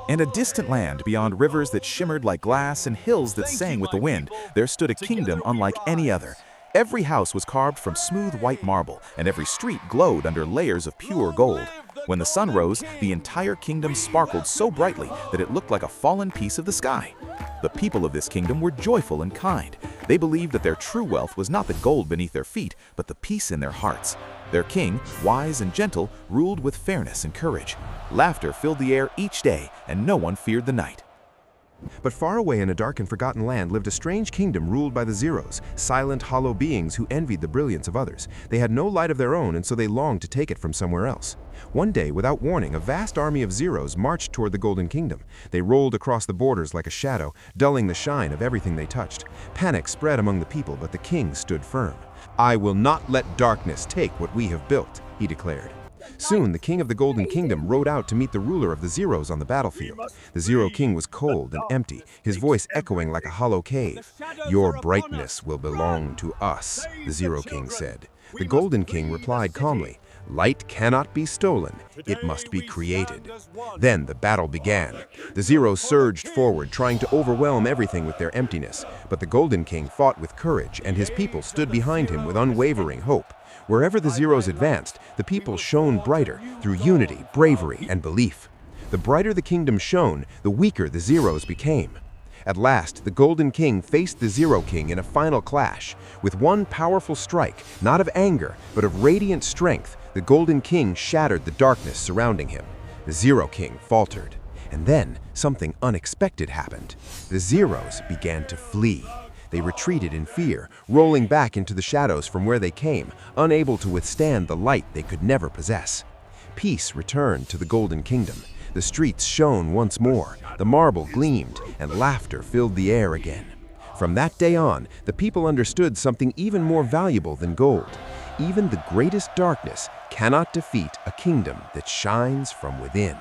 In a distant land beyond rivers that shimmered like glass and hills that sang with the wind, there stood a kingdom unlike any other. Every house was carved from smooth white marble, and every street glowed under layers of pure gold. When the sun rose, the entire kingdom sparkled so brightly that it looked like a fallen piece of the sky. The people of this kingdom were joyful and kind. They believed that their true wealth was not the gold beneath their feet, but the peace in their hearts. Their king, wise and gentle, ruled with fairness and courage. Laughter filled the air each day, and no one feared the night. But far away in a dark and forgotten land lived a strange kingdom ruled by the Zeros, silent, hollow beings who envied the brilliance of others. They had no light of their own, and so they longed to take it from somewhere else. One day, without warning, a vast army of Zeros marched toward the Golden Kingdom. They rolled across the borders like a shadow, dulling the shine of everything they touched. Panic spread among the people, but the king stood firm. "I will not let darkness take what we have built," he declared. Soon, the king of the Golden Kingdom rode out to meet the ruler of the Zeros on the battlefield. The Zero King was cold and empty, his voice echoing like a hollow cave. "Your brightness will belong to us," the Zero King said. The Golden King replied calmly, "Light cannot be stolen, it must be created." Then the battle began. The Zeros surged forward, trying to overwhelm everything with their emptiness. But the Golden King fought with courage, and his people stood behind him with unwavering hope. Wherever the Zeros advanced, the people shone brighter through unity, bravery, and belief. The brighter the kingdom shone, the weaker the Zeros became. At last, the Golden King faced the Zero King in a final clash. With one powerful strike, not of anger, but of radiant strength, the Golden King shattered the darkness surrounding him. The Zero King faltered. And then, something unexpected happened. The Zeros began to flee. They retreated in fear, rolling back into the shadows from where they came, unable to withstand the light they could never possess. Peace returned to the Golden Kingdom. The streets shone once more, the marble gleamed, and laughter filled the air again. From that day on, the people understood something even more valuable than gold. Even the greatest darkness cannot defeat a kingdom that shines from within.